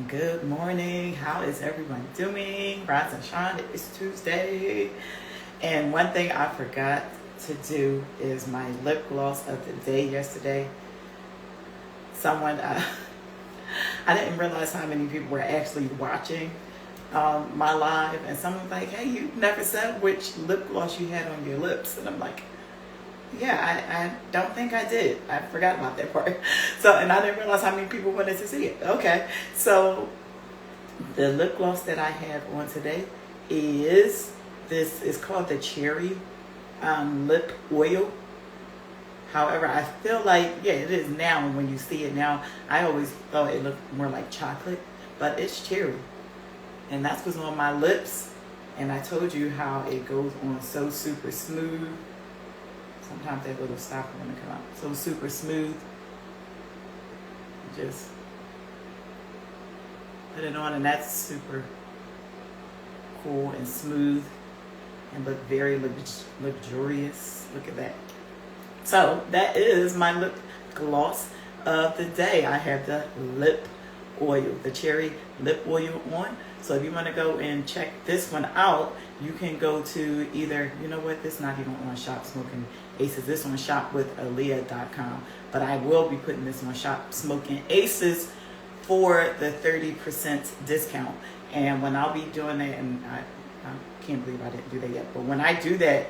Good morning. How is everyone doing? Rise and shine. It's Tuesday. And one thing I forgot to do is my lip gloss of the day yesterday. Someone, I didn't realize how many people were actually watching my live. And someone was like, hey, you never said which lip gloss you had on your lips. And I'm like, yeah, I don't think I did. I forgot about that part. So, and I didn't realize how many people wanted to see it. Okay. So the lip gloss that I have on today is called the Cherry Lip Oil. However, I feel like, yeah, it is now. When you see it now, I always thought it looked more like chocolate, but it's cherry. And that's what's on my lips. And I told you how it goes on so super smooth. Sometimes that little stopper when it come out. So super smooth. Just put it on and that's super cool and smooth and look very luxurious. Look at that. So that is my lip gloss of the day. I have the lip oil, the cherry lip oil on. So if you want to go and check this one out, you can go to either, you know what, this is not even on Shop Smoking Aces. This on shopwithaleah.com. But I will be putting this on Shop Smoking Aces for the 30% discount. And when I'll be doing that, and I can't believe I didn't do that yet, but when I do that,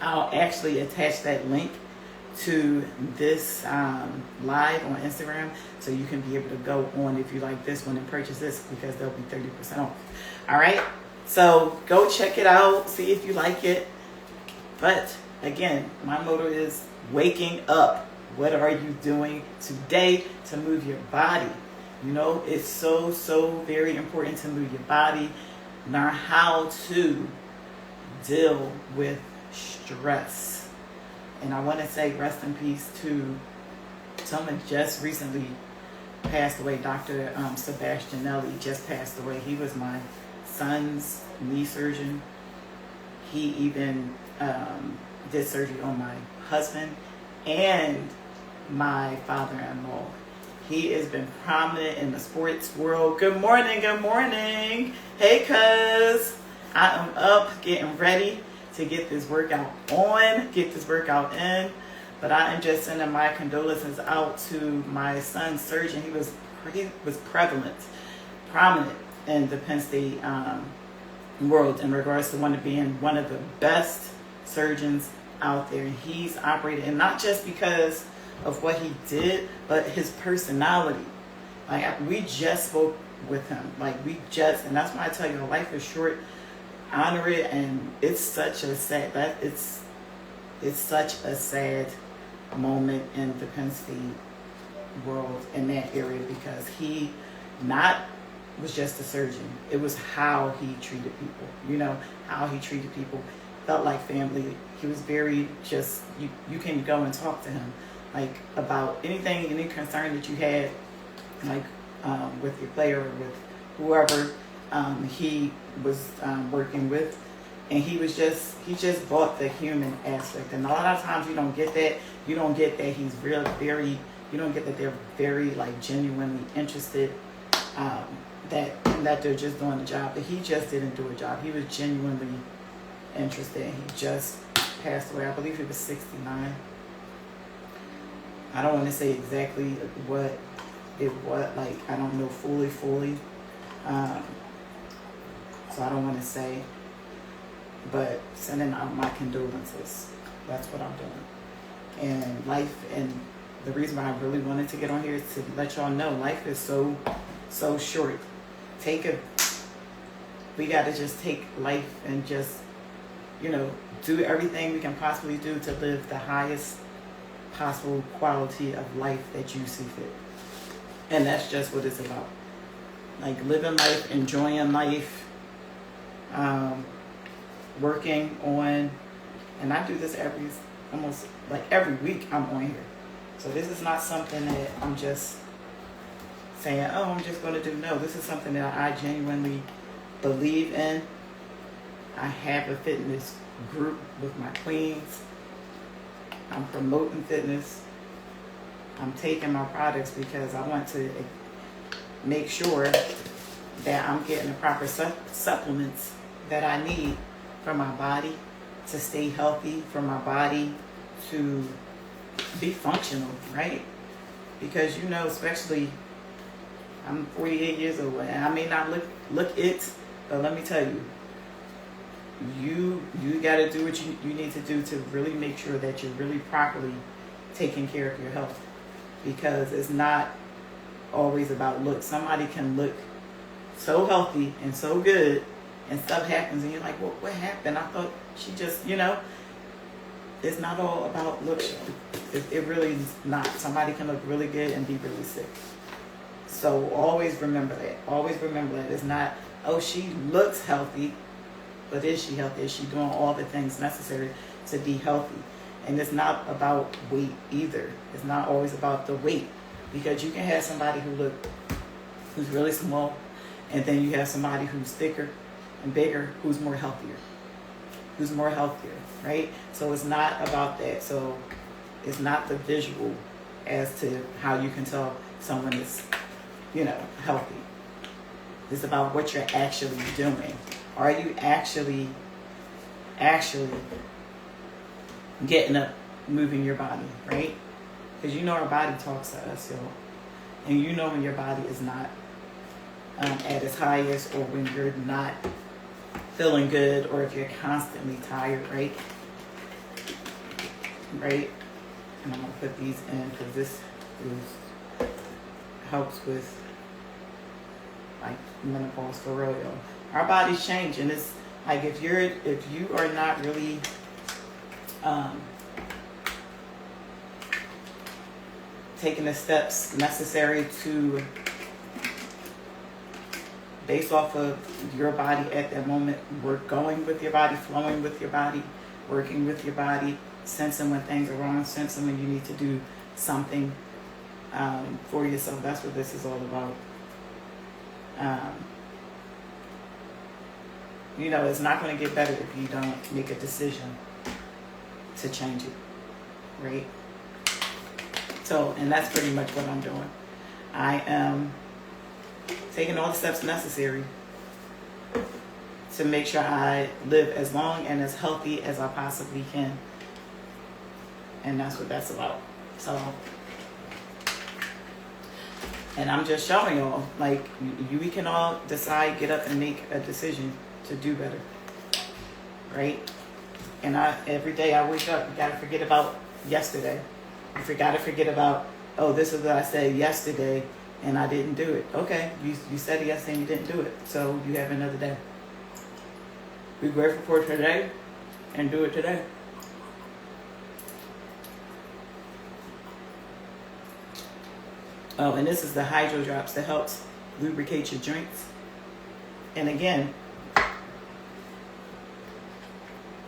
I'll actually attach that link to this live on Instagram, so you can be able to go on if you like this one and purchase this, because they'll be 30% off. All right, so go check it out, see if you like it. But again, my motto is waking up. What are you doing today to move your body? You know, it's so very important to move your body. Learn how to deal with stress. And I want to say rest in peace to someone just recently passed away. Dr. Sebastianelli just passed away. He was my son's knee surgeon. He even did surgery on my husband and my father-in-law. He has been prominent in the sports world. Good morning, good morning. Hey, cuz. I am up getting ready to get this workout on, get this workout in. But I am just sending my condolences out to my son's surgeon. He was prominent in the Penn State world in regards to being one of the best surgeons out there. And he's operated, and not just because of what he did, but his personality. Like, we just spoke with him. And that's why I tell you, life is short. Honor it. And it's such a sad moment in the Penn State world in that area, because he was just a surgeon. It was how he treated people. You know, how he treated people. Felt like family. He was very you can go and talk to him, like, about anything, any concern that you had, like with your player or with whoever he was working with. And he just brought the human aspect. And a lot of times you don't get that. You don't get that he's you don't get that they're very, like, genuinely interested, that they're just doing the job. But he just didn't do a job. He was genuinely interested. And he just passed away. I believe he was 69. I don't want to say exactly what it was. Like, I don't know fully. So I don't want to say. But sending out my condolences. That's what I'm doing. And life, and the reason why I really wanted to get on here is to let y'all know life is so short. We got to just take life and just, do everything we can possibly do to live the highest possible quality of life that you see fit. And that's just what it's about. Like, living life, enjoying life, working on, and I do this almost every week I'm on here. So this is not something that I'm just saying, oh, I'm just going to do. No, this is something that I genuinely believe in. I have a fitness group with my queens. I'm promoting fitness. I'm taking my products because I want to make sure that I'm getting the proper supplements that I need for my body to stay healthy, for my body to be functional, right? Because especially I'm 48 years old, and I may not look it, but let me tell you, you got to do what you need to do to really make sure that you're really properly taking care of your health, because it's not always about looks. Somebody can look so healthy and so good, and stuff happens, and you're like, well, what happened? I thought she just, it's not all about looks. It really is not. Somebody can look really good and be really sick. So always remember that. Always remember that. It's not, oh, she looks healthy, but is she healthy? Is she doing all the things necessary to be healthy? And it's not about weight either. It's not always about the weight, because you can have somebody who's really small, and then you have somebody who's thicker and bigger, who's more healthier, right? So it's not about that. So it's not the visual as to how you can tell someone is, healthy. It's about what you're actually doing. Are you actually getting up, moving your body, right? Because our body talks to us, y'all. And when your body is not at its highest, or when you're not feeling good, or if you're constantly tired, right? Right? And I'm going to put these in because this helps with like menopause for real, y'all. Our bodies change, and it's like if you are not really taking the steps necessary to, based off of your body at that moment, going with your body, flowing with your body, working with your body, sensing when things are wrong, sensing when you need to do something for yourself. That's what this is all about. It's not going to get better if you don't make a decision to change it, right? So, and that's pretty much what I'm doing. I am taking all the steps necessary to make sure I live as long and as healthy as I possibly can. And that's what that's about. So, and I'm just showing y'all, like, we can all decide, get up and make a decision to do better, right? And every day I wake up, you gotta forget about yesterday. You gotta forget about, oh, this is what I said yesterday and I didn't do it. Okay, you said it yesterday and you didn't do it, so you have another day. Be grateful for today and do it today. Oh, and this is the Hydro Drops that helps lubricate your joints. And again,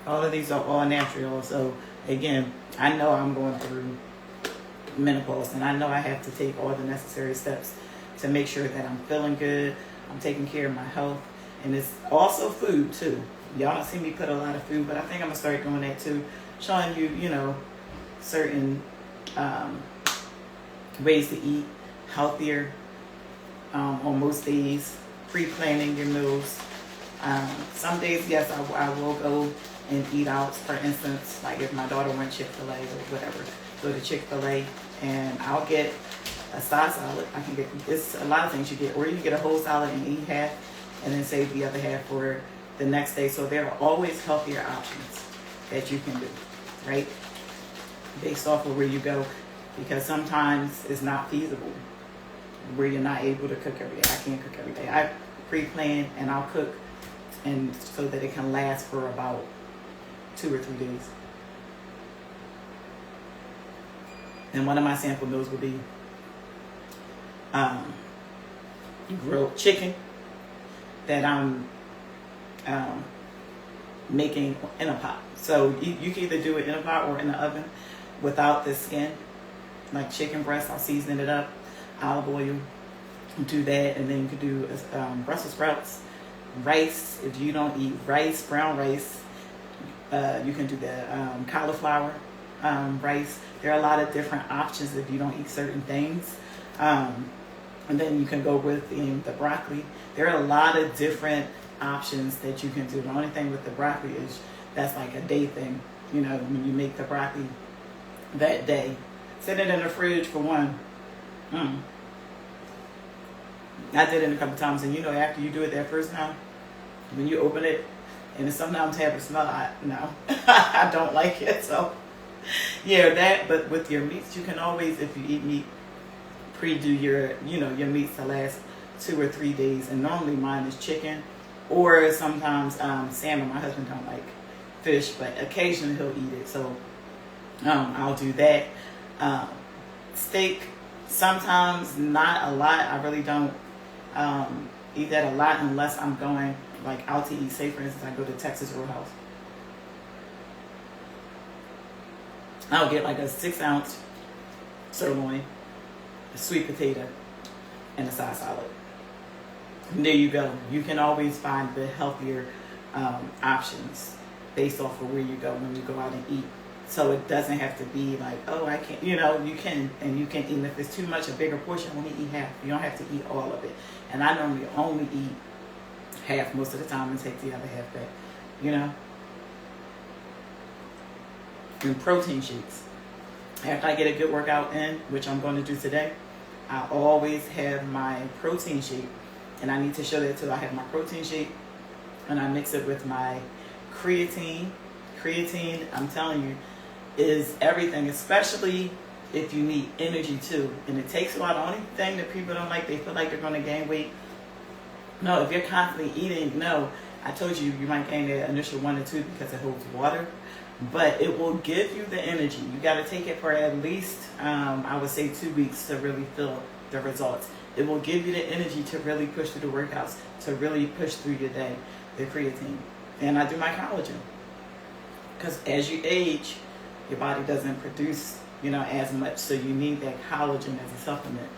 all of these are all natural. So again, I know I'm going through menopause, and I know I have to take all the necessary steps to make sure that I'm feeling good, I'm taking care of my health. And it's also food too. Y'all don't see me put a lot of food, but I think I'm gonna start doing that too, showing you, certain ways to eat healthier on most days, pre-planning your meals. Some days, yes, I will go and eat out. For instance, like if my daughter went Chick-fil-A or whatever, go to Chick-fil-A and I'll get a side salad. I can get, it's a lot of things you get, or you can get a whole salad and eat half and then save the other half for the next day. So there are always healthier options that you can do, right? Based off of where you go, because sometimes it's not feasible where you're not able to cook every day. I can't cook every day. I pre-plan and I'll cook, and so that it can last for about 2 or 3 days. And one of my sample meals would be grilled chicken that I'm making in a pot. So you can either do it in a pot or in the oven without the skin, like chicken breast. I'll season it up, olive oil, do that, and then you can do Brussels sprouts, rice. If you don't eat rice, brown rice, you can do the cauliflower rice. There are a lot of different options if you don't eat certain things. And then you can go with the broccoli. There are a lot of different options that you can do. The only thing with the broccoli is that's like a day thing. You know, when you make the broccoli that day, set it in the fridge for one. I did it a couple times, and you know, after you do it that first time, when you open it, and it sometimes have a smell, I don't like it. So yeah, that. But with your meats, you can always, if you eat meat, pre-do your meats to last 2 or 3 days. And normally mine is chicken, or sometimes salmon. My husband don't like fish, but occasionally he'll eat it, so I'll do that. Steak, sometimes, not a lot. I really don't eat that a lot unless I'm going like out to eat. Say for instance, I go to Texas Roadhouse, I'll get like a 6-ounce sirloin, a sweet potato, and a side salad. And there you go. You can always find the healthier options based off of where you go when you go out and eat. So it doesn't have to be like, oh, I can't, you can, and you can eat. If it's too much, a bigger portion, only eat half. You don't have to eat all of it. And I normally only eat half most of the time and take the other half back, And protein shakes. After I get a good workout in, which I'm going to do today, I always have my protein shake. And I need to show that too. I have my protein shake, and I mix it with my creatine. Creatine, I'm telling you, is everything, especially if you need energy too. And it takes a lot. The only thing that people don't like, they feel like they're going to gain weight. No, if you're constantly eating, no. I told you, you might gain the initial 1 or 2 because it holds water. But it will give you the energy. You got to take it for at least, I would say 2 weeks to really feel the results. It will give you the energy to really push through the workouts, to really push through your day, the creatine. And I do my collagen. Because as you age, your body doesn't produce, as much. So you need that collagen as a supplement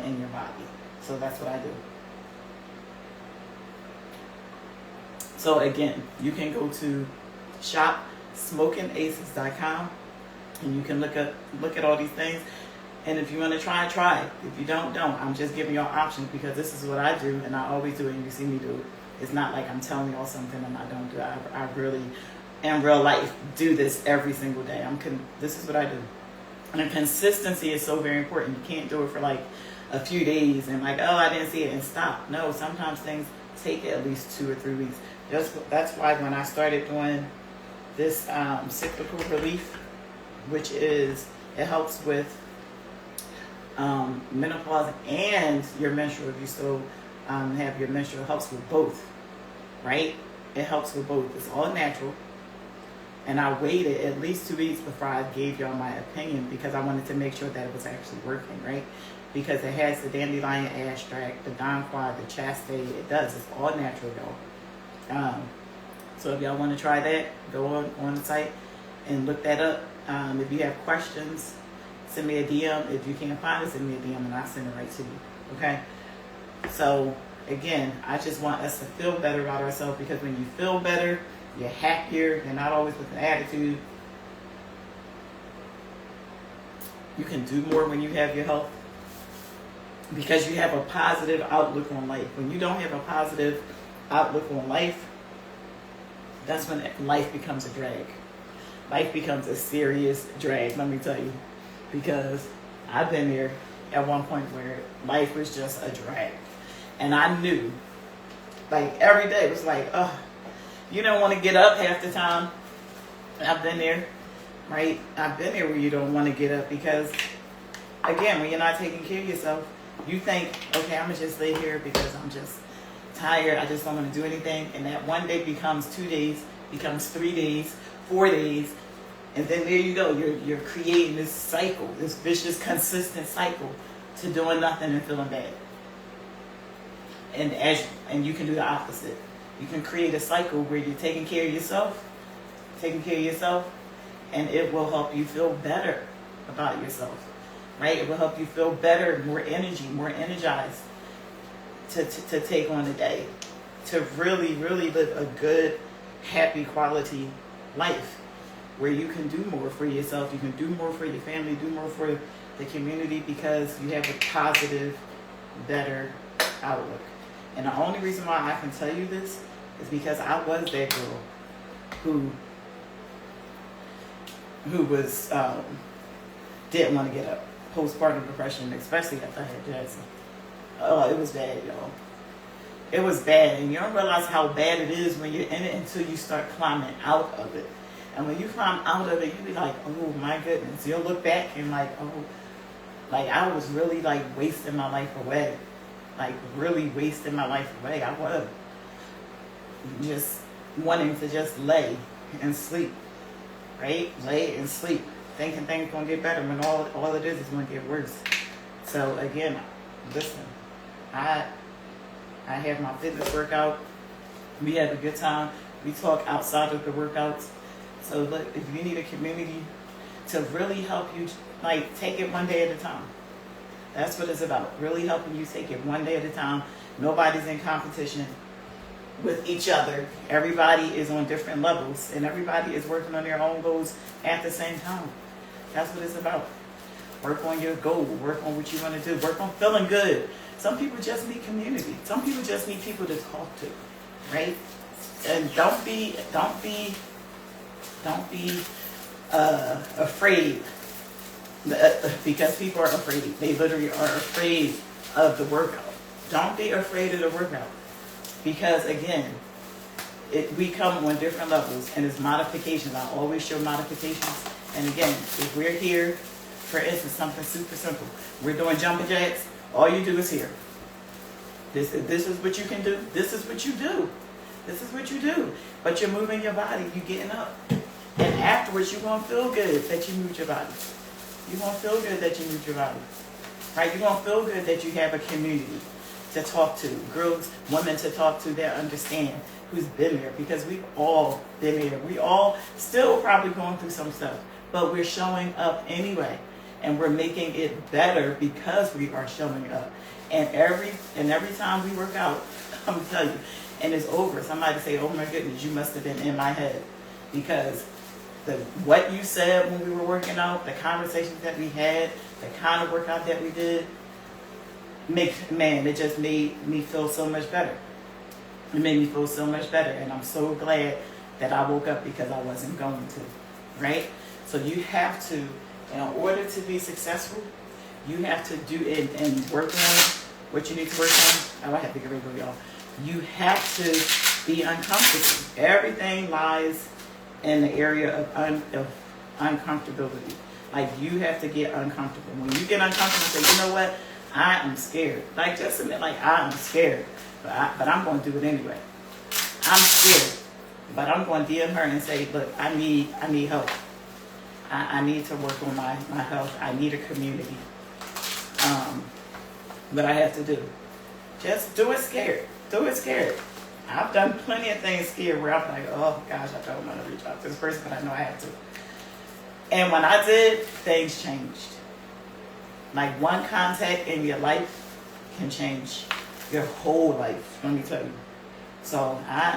in your body. So that's what I do. So again, you can go to shopsmokingaces.com, and you can look at all these things. And if you want to try it. If you don't. I'm just giving y'all options because this is what I do, and I always do it, and you see me do it. It's not like I'm telling y'all something and I don't do it. I really, in real life, do this every single day. This is what I do. And consistency is so very important. You can't do it for like a few days and like, oh, I didn't see it, and stop. No, sometimes things take at least 2 or 3 weeks. That's why when I started doing this cyclical relief, which is, it helps with menopause and your menstrual. If you still have your menstrual, it helps with both, right? It helps with both. It's all natural. And I waited at least 2 weeks before I gave y'all my opinion because I wanted to make sure that it was actually working, right? Because it has the dandelion extract, the donquois, the chastity. It does. It's all natural, y'all. So if y'all want to try that, go on the site and look that up. If you have questions, send me a DM. If you can't find it, send me a DM and I'll send it right to you. Okay? So again, I just want us to feel better about ourselves, because when you feel better, you're happier. You're not always with an attitude. You can do more when you have your health, because you have a positive outlook on life. When you don't have a positive outlook on life, that's when life becomes a drag. Life becomes a serious drag, let me tell you. Because I've been there at one point where life was just a drag. And I knew, like every day was like, oh, you don't want to get up half the time. I've been there, right? I've been there where you don't want to get up because, again, when you're not taking care of yourself, you think, okay, I'm going to just lay here because I'm just tired. I just don't want to do anything. And that one day becomes 2 days, becomes 3 days, 4 days. And then there you go. You're creating this cycle, this vicious, consistent cycle to doing nothing and feeling bad. And you can do the opposite. You can create a cycle where you're taking care of yourself, and it will help you feel better about yourself, right? It will help you feel better, more energy, more energized to take on the day, to really, really live a good, happy, quality life where you can do more for yourself, you can do more for your family, do more for the community, because you have a positive better outlook. And the only reason why I can tell you this is because I was that girl who was didn't want to get up. Postpartum depression, especially after I had Jackson. Oh, it was bad, y'all. It was bad, and you don't realize how bad it is when you're in it until you start climbing out of it. And when you climb out of it, you be like, oh my goodness. You'll look back and like, oh, like I was really like wasting my life away. Like really wasting my life away. I was just wanting to just lay and sleep, right? Lay and sleep, thinking things gonna get better when all it is gonna get worse. So again, listen, I have my fitness workout. We have a good time. We talk outside of the workouts. So look, if you need a community to really help you, like take it one day at a time. That's what it's about. Really helping you take it one day at a time. Nobody's in competition with each other. Everybody is on different levels, and everybody is working on their own goals at the same time. That's what it's about. Work on your goal. Work on what you want to do. Work on feeling good. Some people just need community. Some people just need people to talk to, right? And don't be afraid, because people are afraid. They literally are afraid of the workout. Don't be afraid of the workout, because again, we come on different levels, and it's modifications. I always show modifications. And again, if we're here, for instance, something super simple, we're doing jumping jacks. All you do is here. This is what you can do. This is what you do. This is what you do. But you're moving your body. You're getting up. And afterwards, you're going to feel good that you moved your body. You're going to feel good that you moved your body. Right? You're going to feel good that you have a community to talk to. Girls, women to talk to that understand, who's been there. Because we've all been there. We all still probably going through some stuff. But we're showing up anyway. And we're making it better because we are showing up. And every time we work out, I'm going to tell you, and it's over, somebody say, oh my goodness, you must have been in my head. Because what you said when we were working out, the conversations that we had, the kind of workout that we did, it just made me feel so much better. It made me feel so much better. And I'm so glad that I woke up, because I wasn't going to, right? So you have to, in order to be successful, you have to do it and work on what you need to work on. Oh, I have to get rid of y'all. You have to be uncomfortable. Everything lies in the area of uncomfortability. Like, you have to get uncomfortable. When you get uncomfortable, say, you know what? I am scared. Like, just admit, like, I am scared. But I'm going to do it anyway. I'm scared. But I'm going to DM her and say, look, I need help. I need to work on my health. I need a community. But I have to do. Just do it scared. Do it scared. I've done plenty of things scared where I'm like, oh gosh, I don't want to reach out to this person, but I know I have to. And when I did, things changed. Like, one contact in your life can change your whole life, let me tell you. So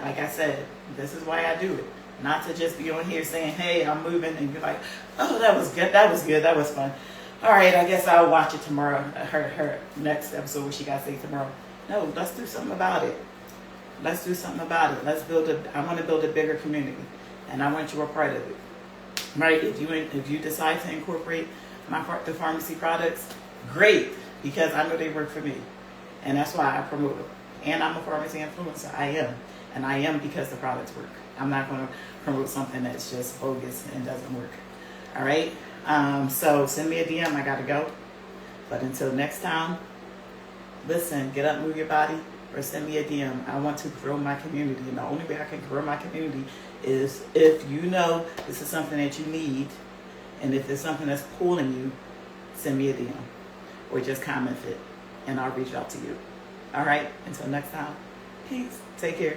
like I said, this is why I do it. Not to just be on here saying, hey, I'm moving, and you're like, oh, that was good, that was good, that was fun. All right, I guess I'll watch it tomorrow, her next episode, what she got to say tomorrow. No, let's do something about it. Let's do something about it. I want to build a bigger community, and I want you a part of it. Right? If you decide to incorporate the pharmacy products, great, because I know they work for me, and that's why I promote them. And I'm a pharmacy influencer. I am, and I am because the products work. I'm not going to promote something that's just bogus and doesn't work. All right? So send me a DM. I got to go. But until next time, listen, get up, move your body, or send me a DM. I want to grow my community. And the only way I can grow my community is if you know this is something that you need, and if there's something that's pulling you, send me a DM or just comment it, and I'll reach out to you. All right? Until next time, peace. Take care.